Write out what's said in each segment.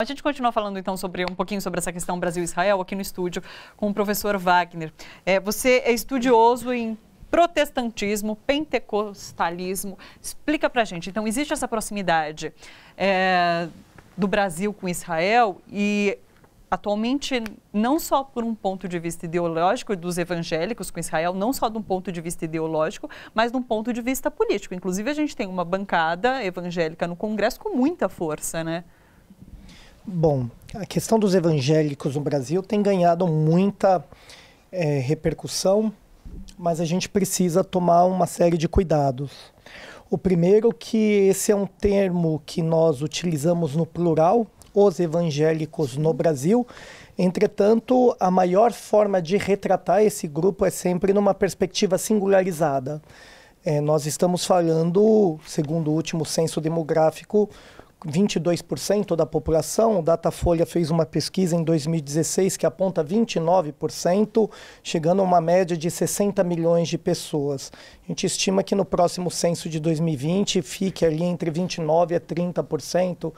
A gente continua falando então um pouquinho sobre essa questão Brasil-Israel aqui no estúdio com o professor Wagner. Você é estudioso em protestantismo, pentecostalismo. Explica pra gente. Então, existe essa proximidade do Brasil com Israel e atualmente, não só por um ponto de vista ideológico dos evangélicos com Israel, não só de um ponto de vista ideológico, mas de um ponto de vista político. Inclusive, a gente tem uma bancada evangélica no Congresso com muita força, né? Bom, a questão dos evangélicos no Brasil tem ganhado muita repercussão, mas a gente precisa tomar uma série de cuidados. O primeiro que esse é um termo que nós utilizamos no plural, os evangélicos no Brasil. Entretanto, a maior forma de retratar esse grupo é sempre numa perspectiva singularizada. Nós estamos falando, segundo o último censo demográfico, 22% da população. O Datafolha fez uma pesquisa em 2016 que aponta 29%, chegando a uma média de 60 milhões de pessoas. A gente estima que no próximo censo de 2020 fique ali entre 29% a 30%,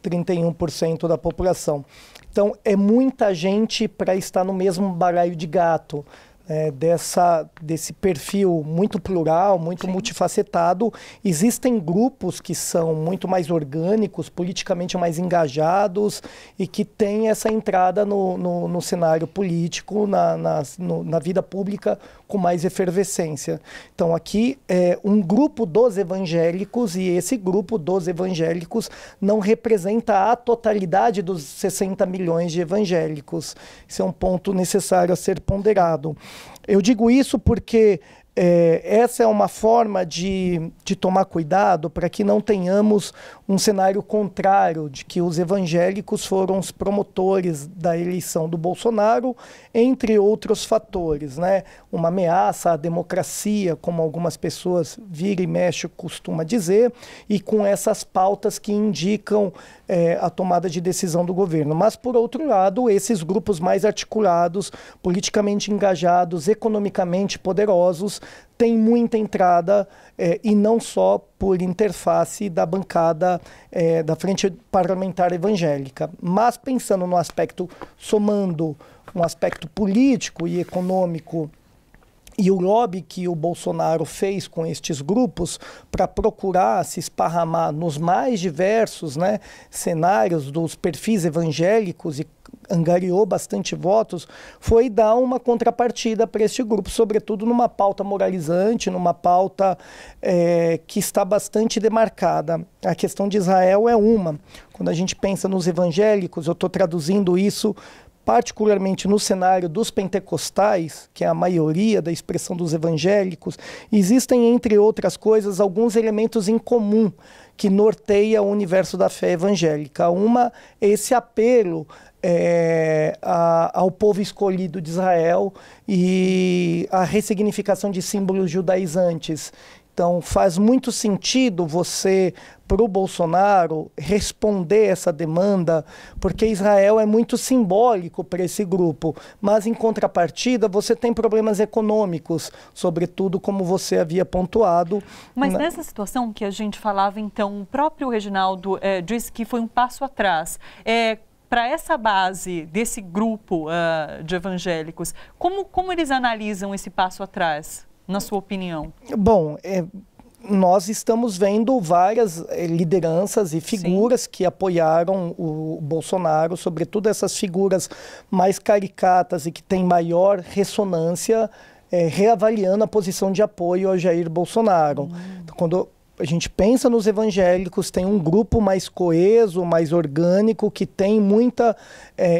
31% da população. Então, é muita gente para estar no mesmo balaio de gato. Desse perfil muito plural, muito multifacetado. Existem grupos que são muito mais orgânicos, politicamente mais engajados e que têm essa entrada no cenário político, na vida pública com mais efervescência. Então aqui é um grupo dos evangélicos e esse grupo dos evangélicos não representa a totalidade dos 60 milhões de evangélicos. Isso é um ponto necessário a ser ponderado. Eu digo isso porque essa é uma forma de tomar cuidado para que não tenhamos um cenário contrário, de que os evangélicos foram os promotores da eleição do Bolsonaro, entre outros fatores, né? Uma ameaça à democracia, como algumas pessoas vira e mexe costuma dizer, e com essas pautas que indicam a tomada de decisão do governo. Mas, por outro lado, esses grupos mais articulados, politicamente engajados, economicamente poderosos, têm muita entrada e não só por interface da bancada da Frente Parlamentar Evangélica. Mas pensando no aspecto, somando um aspecto político e econômico e o lobby que o Bolsonaro fez com estes grupos para procurar se esparramar nos mais diversos, né, cenários dos perfis evangélicos e angariou bastante votos, foi dar uma contrapartida para este grupo, sobretudo numa pauta moralizante, numa pauta que está bastante demarcada. A questão de Israel é uma. Quando a gente pensa nos evangélicos, eu estou traduzindo isso particularmente no cenário dos pentecostais, que é a maioria da expressão dos evangélicos, existem, entre outras coisas, alguns elementos em comum que norteia o universo da fé evangélica. Uma é esse apelo ao povo escolhido de Israel e a ressignificação de símbolos judaizantes. Então, faz muito sentido você, para o Bolsonaro, responder essa demanda, porque Israel é muito simbólico para esse grupo. Mas, em contrapartida, você tem problemas econômicos, sobretudo como você havia pontuado. Mas nessa situação que a gente falava, então, o próprio Reginaldo disse que foi um passo atrás. Para essa base desse grupo de evangélicos, como eles analisam esse passo atrás? Na sua opinião? Bom, nós estamos vendo várias lideranças e figuras que apoiaram o Bolsonaro, sobretudo essas figuras mais caricatas e que têm maior ressonância, reavaliando a posição de apoio ao Jair Bolsonaro. Então, quando a gente pensa nos evangélicos, tem um grupo mais coeso, mais orgânico, que tem muita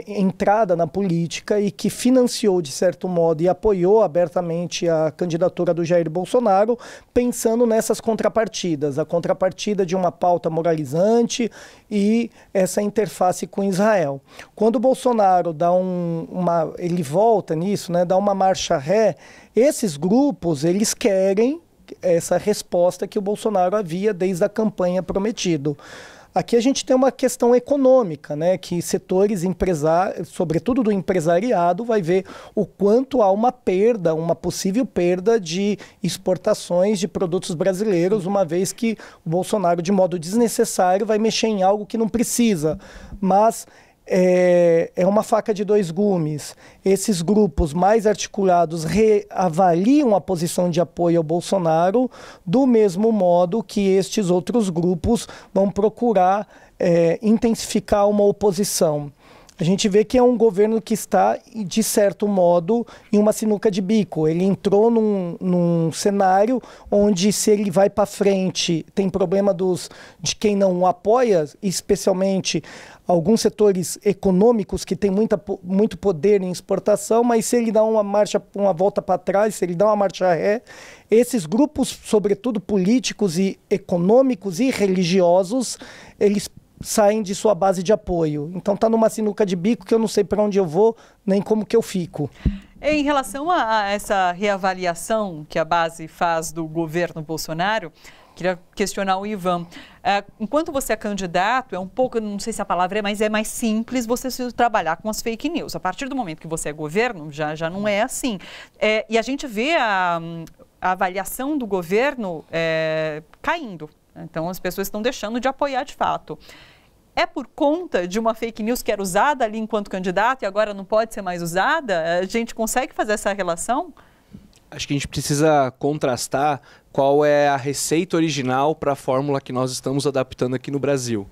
entrada na política e que financiou, de certo modo, e apoiou abertamente a candidatura do Jair Bolsonaro, pensando nessas contrapartidas, a contrapartida de uma pauta moralizante e essa interface com Israel. Quando o Bolsonaro dá ele volta nisso, né, dá uma marcha ré, esses grupos, eles querem essa resposta que o Bolsonaro havia desde a campanha prometido. Aqui a gente tem uma questão econômica, né? Que setores sobretudo do empresariado, vai ver o quanto há uma perda, uma possível perda de exportações de produtos brasileiros, uma vez que o Bolsonaro, de modo desnecessário, vai mexer em algo que não precisa. Mas é uma faca de dois gumes. Esses grupos mais articulados reavaliam a posição de apoio ao Bolsonaro do mesmo modo que estes outros grupos vão procurar intensificar uma oposição. A gente vê que é um governo que está, de certo modo, em uma sinuca de bico. Ele entrou num cenário onde, se ele vai para frente, tem problema de quem não o apoia, especialmente alguns setores econômicos que têm muito poder em exportação, mas se ele dá uma volta para trás, se ele dá uma marcha ré, esses grupos, sobretudo políticos e econômicos e religiosos, eles saem de sua base de apoio. Então está numa sinuca de bico que eu não sei para onde eu vou, nem como que eu fico. Em relação a essa reavaliação que a base faz do governo Bolsonaro, queria questionar o Ivan. Enquanto você é candidato, é um pouco, não sei se a palavra mas é mais simples você se trabalhar com as fake news. A partir do momento que você é governo, já não é assim. E a gente vê a avaliação do governo caindo. Então, as pessoas estão deixando de apoiar de fato. É por conta de uma fake news que era usada ali enquanto candidato e agora não pode ser mais usada? A gente consegue fazer essa relação? Acho que a gente precisa contrastar qual é a receita original para a fórmula que nós estamos adaptando aqui no Brasil.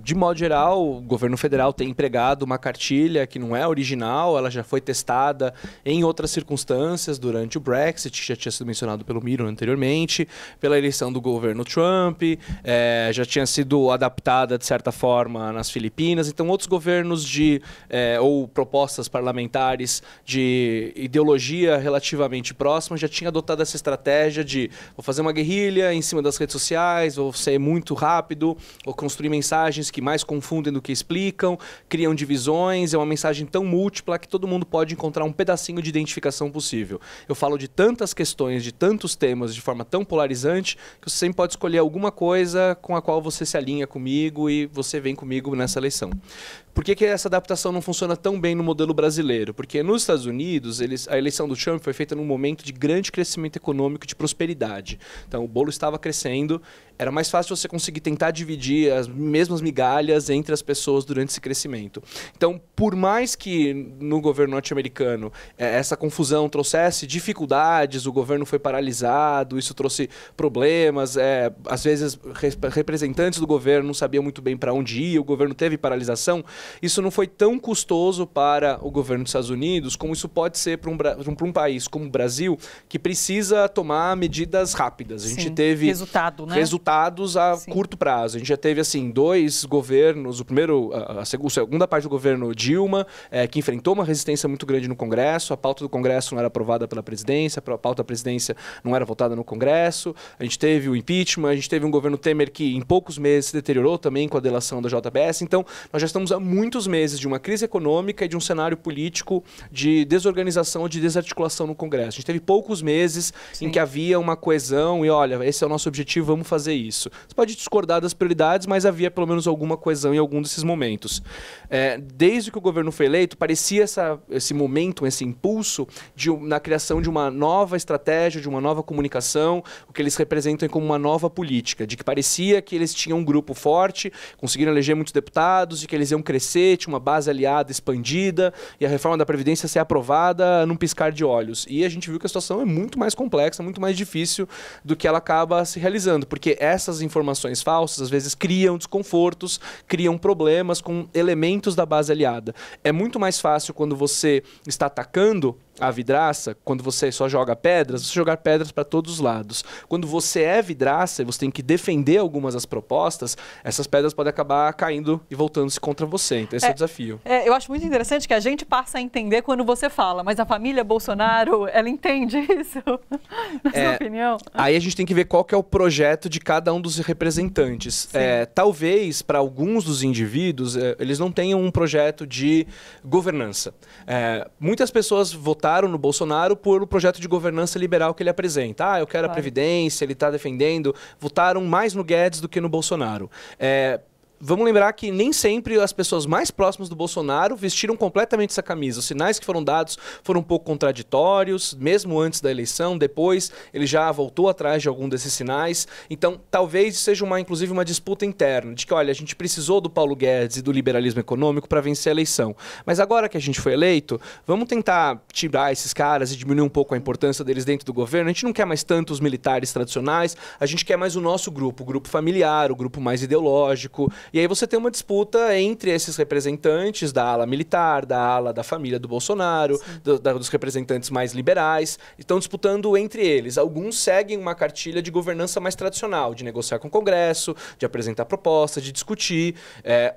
De modo geral, o governo federal tem empregado uma cartilha que não é original, ela já foi testada em outras circunstâncias durante o Brexit, que já tinha sido mencionado pelo Miro anteriormente, pela eleição do governo Trump, já tinha sido adaptada de certa forma nas Filipinas. Então, outros governos ou propostas parlamentares de ideologia relativamente próxima já tinham adotado essa estratégia de vou fazer uma guerrilha em cima das redes sociais, vou ser muito rápido, vou construir mensagens que mais confundem do que explicam, criam divisões, é uma mensagem tão múltipla que todo mundo pode encontrar um pedacinho de identificação possível. Eu falo de tantas questões, de tantos temas, de forma tão polarizante, que você sempre pode escolher alguma coisa com a qual você se alinha comigo e você vem comigo nessa eleição. Por que essa adaptação não funciona tão bem no modelo brasileiro? Porque nos Estados Unidos, a eleição do Trump foi feita num momento de grande crescimento econômico e de prosperidade. Então, o bolo estava crescendo, era mais fácil você conseguir tentar dividir as mesmas migalhas entre as pessoas durante esse crescimento. Então, por mais que no governo norte-americano essa confusão trouxesse dificuldades, o governo foi paralisado, isso trouxe problemas, às vezes representantes do governo não sabiam muito bem para onde ir, o governo teve paralisação, isso não foi tão custoso para o governo dos Estados Unidos como isso pode ser para um país como o Brasil, que precisa tomar medidas rápidas. A gente teve resultados a curto prazo. A gente já teve assim 2 governos, a segunda parte do governo Dilma, que enfrentou uma resistência muito grande no Congresso, a pauta do Congresso não era aprovada pela presidência, a pauta da presidência não era votada no Congresso, a gente teve o impeachment, a gente teve um governo Temer que em poucos meses se deteriorou também com a delação da JBS. Então, nós já estamos há muitos meses de uma crise econômica e de um cenário político de desorganização, de desarticulação no Congresso. A gente teve poucos meses em que havia uma coesão e, olha, esse é o nosso objetivo, vamos fazer isso. Você pode discordar das prioridades, mas havia pelo menos alguma coesão em algum desses momentos. Desde que o governo foi eleito, parecia esse momento, esse impulso na criação de uma nova estratégia, de uma nova comunicação, o que eles representam como uma nova política, de que parecia que eles tinham um grupo forte, conseguiram eleger muitos deputados, de que eles iam crescer, tinha uma base aliada expandida e a reforma da Previdência ser aprovada num piscar de olhos. E a gente viu que a situação é muito mais complexa, muito mais difícil do que ela acaba se realizando, porque essas informações falsas às vezes criam desconfortos, criam problemas com elementos da base aliada. É muito mais fácil quando você está atacando a vidraça, quando você só joga pedras, você jogar pedras para todos os lados. Quando você é vidraça e você tem que defender algumas das propostas, essas pedras podem acabar caindo e voltando-se contra você. Então esse é o desafio. Eu acho muito interessante que a gente passa a entender quando você fala, mas a família Bolsonaro, ela entende isso? Na sua opinião? Aí a gente tem que ver qual que é o projeto de cada um dos representantes. Talvez, para alguns dos indivíduos, eles não tenham um projeto de governança. Muitas pessoas votaram no Bolsonaro por o projeto de governança liberal que ele apresenta. Eu quero a Previdência, ele está defendendo. Votaram mais no Guedes do que no Bolsonaro. vamos lembrar que nem sempre as pessoas mais próximas do Bolsonaro vestiram completamente essa camisa. Os sinais que foram dados foram um pouco contraditórios, mesmo antes da eleição, depois ele já voltou atrás de algum desses sinais. Então, talvez seja inclusive uma disputa interna, de que, olha, a gente precisou do Paulo Guedes e do liberalismo econômico para vencer a eleição. Mas agora que a gente foi eleito, vamos tentar tirar esses caras e diminuir um pouco a importância deles dentro do governo. A gente não quer mais tanto os militares tradicionais, a gente quer mais o nosso grupo, o grupo familiar, o grupo mais ideológico. E aí você tem uma disputa entre esses representantes da ala militar, da ala da família do Bolsonaro, dos representantes mais liberais. Estão disputando entre eles. Alguns seguem uma cartilha de governança mais tradicional, de negociar com o Congresso, de apresentar propostas, de discutir.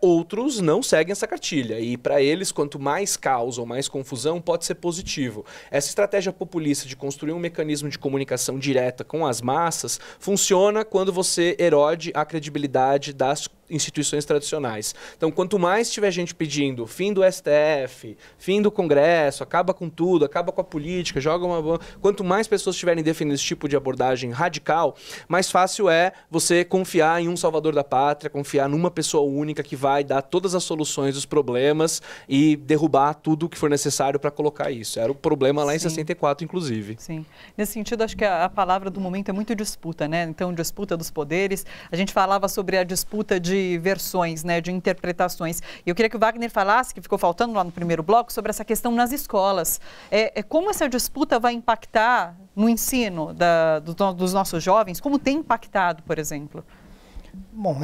Outros não seguem essa cartilha. E para eles, quanto mais caos ou mais confusão, pode ser positivo. Essa estratégia populista de construir um mecanismo de comunicação direta com as massas funciona quando você erode a credibilidade das instituições tradicionais. Então, quanto mais tiver gente pedindo fim do STF, fim do Congresso, acaba com tudo, acaba com a política, joga uma... Quanto mais pessoas estiverem defendendo esse tipo de abordagem radical, mais fácil é você confiar em um salvador da pátria, confiar numa pessoa única que vai dar todas as soluções dos problemas e derrubar tudo o que for necessário para colocar isso. Era o problema lá em 64, inclusive. Sim. Nesse sentido, acho que a palavra do momento é muito disputa, né? Então, disputa dos poderes. A gente falava sobre a disputa de versões, né, de interpretações. E eu queria que o Wagner falasse, que ficou faltando lá no primeiro bloco, sobre essa questão nas escolas. Como essa disputa vai impactar no ensino dos nossos jovens? Como tem impactado, por exemplo? Bom,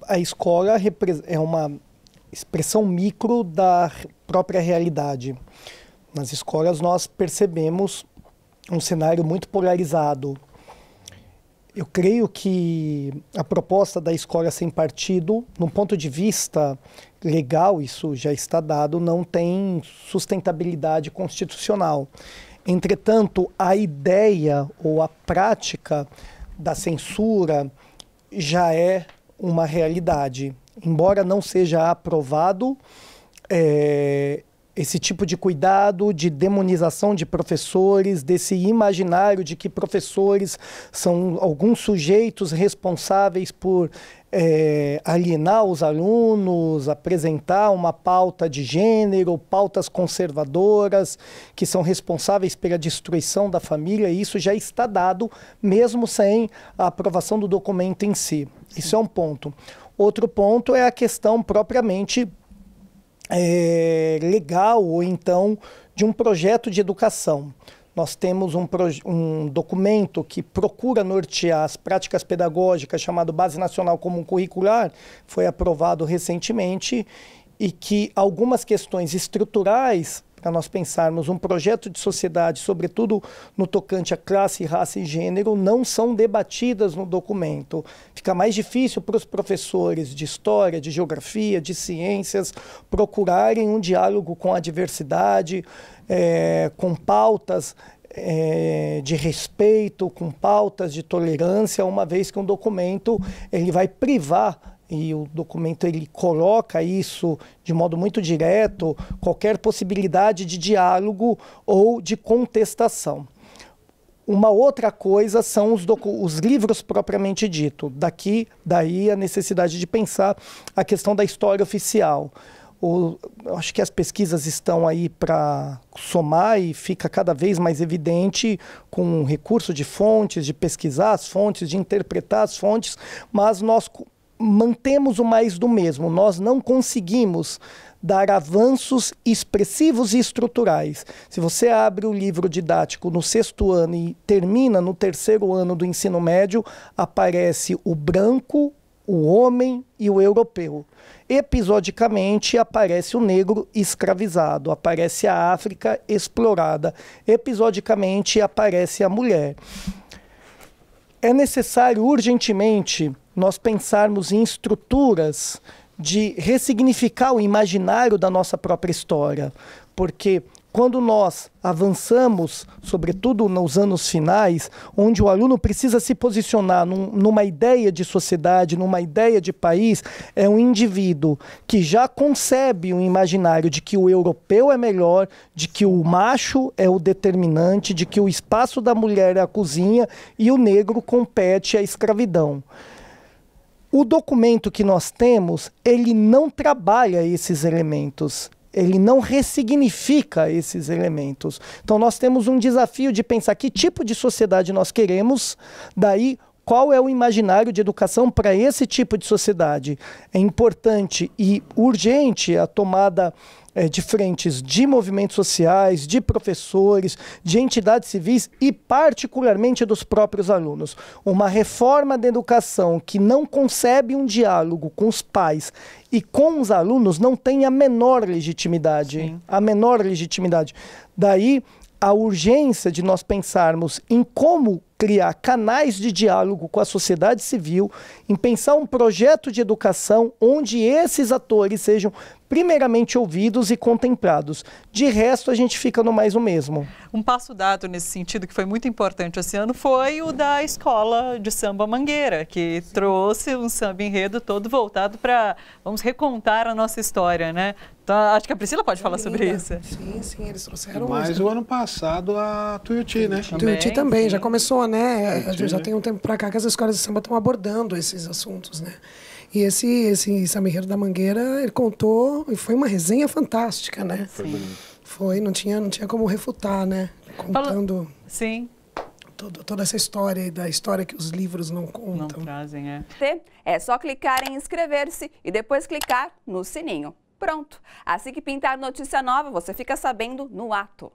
a escola é uma expressão micro da própria realidade. Nas escolas nós percebemos um cenário muito polarizado. Eu creio que a proposta da escola sem partido, no ponto de vista legal, isso já está dado, não tem sustentabilidade constitucional. Entretanto, a ideia ou a prática da censura já é uma realidade. Embora não seja aprovado, esse tipo de cuidado, de demonização de professores, desse imaginário de que professores são alguns sujeitos responsáveis por alienar os alunos, apresentar uma pauta de gênero, pautas conservadoras, que são responsáveis pela destruição da família, e isso já está dado, mesmo sem a aprovação do documento em si. Isso é um ponto. Outro ponto é a questão propriamente legal, ou então de um projeto de educação. Nós temos um documento que procura nortear as práticas pedagógicas, chamado Base Nacional Comum Curricular, foi aprovado recentemente, e que algumas questões estruturais, para nós pensarmos um projeto de sociedade, sobretudo no tocante a classe, raça e gênero, não são debatidas no documento. Fica mais difícil para os professores de história, de geografia, de ciências, procurarem um diálogo com a diversidade, com pautas de respeito, com pautas de tolerância, uma vez que um documento ele vai privar, e o documento ele coloca isso de modo muito direto, qualquer possibilidade de diálogo ou de contestação. Uma outra coisa são os livros propriamente dito. Daí a necessidade de pensar a questão da história oficial. Acho que as pesquisas estão aí para somar, e fica cada vez mais evidente com o recurso de fontes, de pesquisar as fontes, de interpretar as fontes, mas nós mantemos o mais do mesmo. Nós não conseguimos dar avanços expressivos e estruturais. Se você abre o livro didático no 6º ano e termina no 3º ano do ensino médio, aparece o branco, o homem e o europeu. Episodicamente aparece o negro escravizado, aparece a África explorada, episodicamente aparece a mulher. É necessário urgentemente nós pensarmos em estruturas de ressignificar o imaginário da nossa própria história, porque quando nós avançamos, sobretudo nos anos finais, onde o aluno precisa se posicionar numa ideia de sociedade, numa ideia de país, é um indivíduo que já concebe um imaginário de que o europeu é melhor, de que o macho é o determinante, de que o espaço da mulher é a cozinha e o negro compete à escravidão. O documento que nós temos, ele não trabalha esses elementos. Ele não ressignifica esses elementos. Então, nós temos um desafio de pensar que tipo de sociedade nós queremos, daí qual é o imaginário de educação para esse tipo de sociedade. É importante e urgente a tomada de frentes de movimentos sociais, de professores, de entidades civis e particularmente dos próprios alunos. Uma reforma da educação que não concebe um diálogo com os pais e com os alunos não tem a menor legitimidade. Sim. A menor legitimidade. Daí a urgência de nós pensarmos em como criar canais de diálogo com a sociedade civil, em pensar um projeto de educação onde esses atores sejam primeiramente ouvidos e contemplados. De resto, a gente fica no mais o mesmo. Um passo dado nesse sentido, que foi muito importante esse ano, foi o da Escola de Samba Mangueira, que trouxe um samba enredo todo voltado para, vamos recontar a nossa história, né? Então, acho que a Priscila pode falar sobre isso. Sim, sim, eles trouxeram... Mas o ano passado a Tuiuti, né? Tuiuti também, sim. Já começou, né? Tuiuti, Já tem um tempo para cá que as escolas de samba estão abordando esses assuntos, né? E esse Samba Enredo da Mangueira, ele contou, e foi uma resenha fantástica, né? Foi bonito. Foi, não tinha como refutar, né? Contando Sim. toda essa história, e da história que os livros não contam. Não trazem, é. É só clicar em inscrever-se e depois clicar no sininho. Pronto! Assim que pintar notícia nova, você fica sabendo no ato.